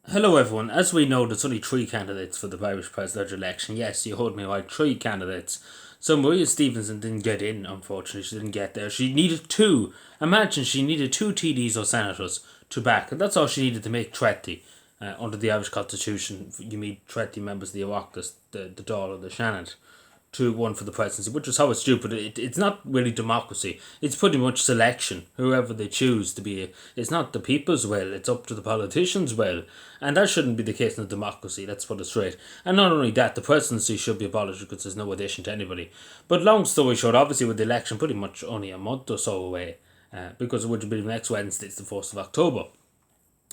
Hello, everyone. As we know, there's only three candidates for the Irish presidential election. Yes, you heard me right, three candidates. So Maria Stevenson didn't get in, unfortunately. She didn't get there. She needed two. Imagine she needed two TDs or senators to back, and that's all she needed to make 20. Under the Irish Constitution, you need 20 members of the Oireachtas, the Dáil, or the Shannon to one for the presidency, which is how it's stupid. It's not really democracy. It's pretty much selection. Whoever they choose to be, it's not the people's will. It's up to the politicians' will, and that shouldn't be the case in a democracy. Let's put it straight. And not only that, the presidency should be abolished because there's no addition to anybody. But long story short, obviously with the election pretty much only a month or so away, because it would be next Wednesday, it's the 1st of October.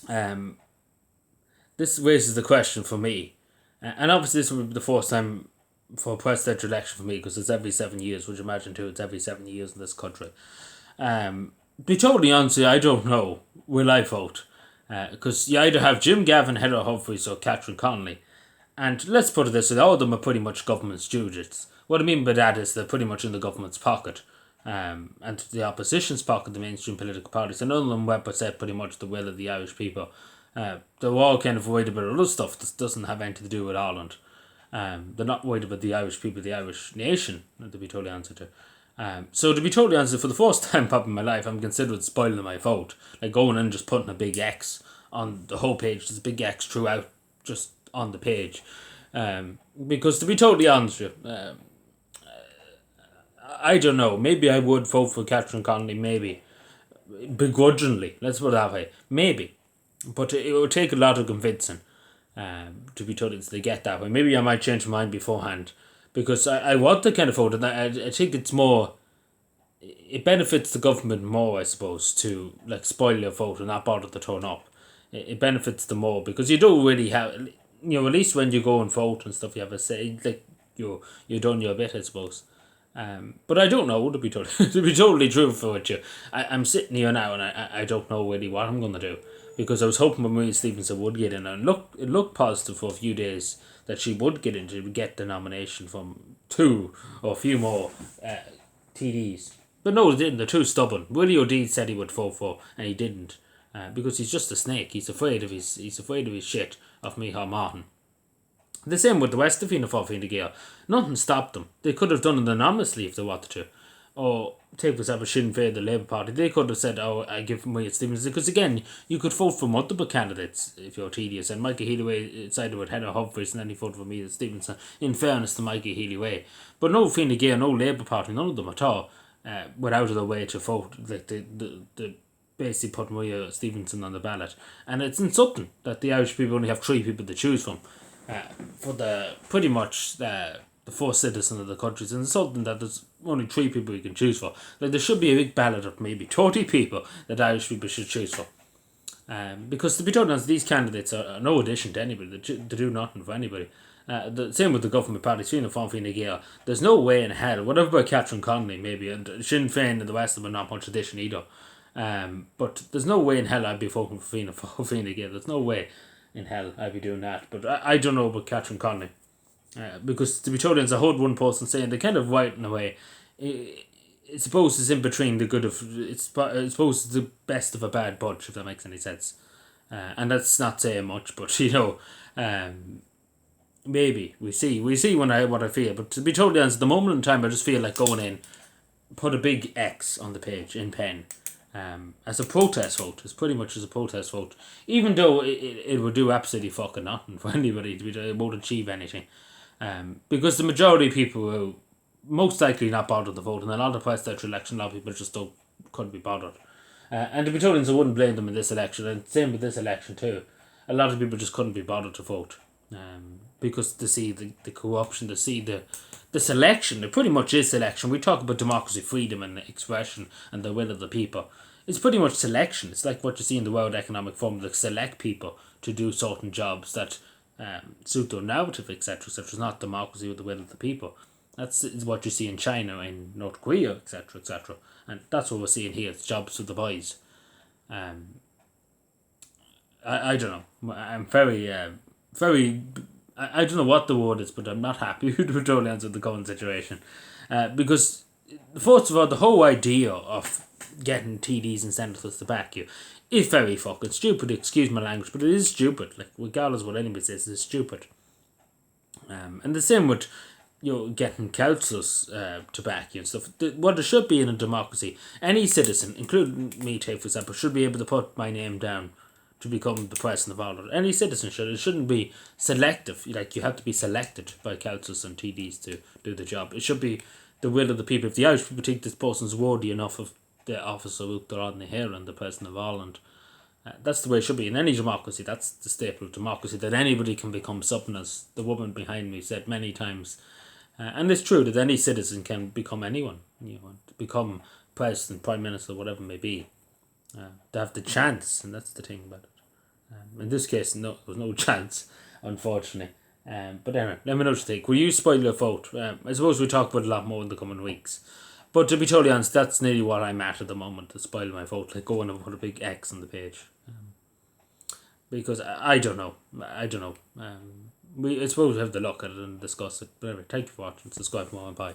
Um, this raises the question for me, and obviously this would be the first time for a presidential election for me because it's every 7 years. Would you imagine too? It's every 7 years in this country. To be totally honest, with you, I don't know. Will I vote? Because you either have Jim Gavin, Heather Humphreys, or Catherine Connolly. And let's put it this way, all of them are pretty much government stooges. What I mean by that is they're pretty much in the government's pocket. And the opposition's pocket, the mainstream political parties, and none of them represent pretty much the will of the Irish people. They're all kind of worried about other stuff that doesn't have anything to do with Ireland. They're not worried about the Irish people, the Irish nation, to be totally honest with you. So to be totally honest, for the first time probably in my life, I'm considering spoiling my vote. Like going and just putting a big X on the whole page. There's a big X throughout, just on the page. Because to be totally honest with you, I don't know. Maybe I would vote for Catherine Connolly, maybe. Begrudgingly, let's put it that way. Maybe. But it would take a lot of convincing to be told to get that way. Maybe I might change my mind beforehand because I want to kind of vote, and I think it's more. It benefits the government more, I suppose, to like spoil your vote and not bother to turn up. It benefits them more because you don't really have, at least when you go and vote and stuff, you have a say. Like you're done your bit, I suppose. But I don't know to be to be totally truthful with you. I'm sitting here now and I don't know really what I'm gonna do because I was hoping Marie Stevenson would get in and it looked positive for a few days that she would get in to get the nomination from two or a few more TDs. But no, they didn't. They're too stubborn. Willie O'Dean said he would vote for, and he didn't, because he's just a snake. He's afraid of his shit of Micheál Martin. The same with the rest of Fianna Fáil Fine Gael. Nothing stopped them. They could have done it anonymously if they wanted to. Or take for example Sinn Féin, the Labour Party. They could have said, "Oh, I give Maria Stevenson," because again, you could vote for multiple candidates if you're tedious. And Michael Healy sided with Heather Humphreys, and then he voted for Maria Stevenson. In fairness to Michael Healy, but no Fine Gael, no Labour Party, none of them at all, went out of their way to vote. Like the basically put Maria Stevenson on the ballot, and it's insulting that the Irish people only have three people to choose from for the pretty much the first citizen of the country. It's insulting that there's only three people you can choose for. Like there should be a big ballot of maybe 30 people that Irish people should choose for. Because to be told honest, these candidates are no addition to anybody. They do nothing for anybody. The same with the government parties, Fianna Fáil, Fine Gael. There's no way in hell, whatever about Catherine Connolly maybe, and Sinn Féin and the rest of them are not much addition either. But there's no way in hell I'd be voting for Fianna Fáil, Fine Gael. There's no way in hell I'd be doing that. But I don't know about Catherine Connolly. Because to be totally honest, I heard one person saying they kind of right in a way. It's supposed it's in between the good of it's supposed it's the best of a bad bunch, if that makes any sense. And that's not saying much, but maybe we see when I what I feel. But to be totally honest, at the moment in time, I just feel like going in, put a big X on the page in pen. As a protest vote, it's pretty much as a protest vote. Even though it would do absolutely fucking nothing for anybody to be, it won't achieve anything. Because the majority of people will most likely not bother to vote, and a lot of the presidential election, a lot of people just couldn't be bothered. And to be told, I wouldn't blame them in this election, and same with this election too. A lot of people just couldn't be bothered to vote, because to see the corruption, to see the selection, it pretty much is selection. We talk about democracy, freedom, and expression, and the will of the people. It's pretty much selection. It's like what you see in the World Economic Forum, like select people to do certain jobs that suit their narrative, etc., etc. It's not democracy with the will of the people. That's is what you see in China, in North Korea, etc., etc. And that's what we're seeing here. It's jobs for the boys. I don't know. I'm very. I don't know what the word is, but I'm not happy with the totally answer the current situation. Because, first of all, the whole idea of getting TDs and senators to back you is very fucking stupid. Excuse my language, but it is stupid. Like, regardless of what anybody says, it's stupid. And the same with, getting councils to back you and stuff. What there should be in a democracy, any citizen, including me, take for example, should be able to put my name down to become the president of Ireland. Any citizen should. It shouldn't be selective. Like, you have to be selected by councils and TDs to do the job. It should be the will of the people. If the Irish people think this person's worthy enough of the office of Uachtar Rodney Heron, the president of Ireland, that's the way it should be in any democracy. That's the staple of democracy, that anybody can become something, as the woman behind me said many times. And it's true that any citizen can become anyone, to become president, prime minister, whatever it may be. To have the chance, and that's the thing about it. In this case, no, there was no chance, unfortunately. But anyway, let me know what you think. Will you spoil your vote? I suppose we'll talk about it a lot more in the coming weeks. But to be totally honest, that's nearly what I'm at the moment, to spoil my vote. Like, go and put a big X on the page. Because I don't know. I don't know. I suppose we have to look at it and discuss it. But anyway, thank you for watching. Subscribe for more and bye.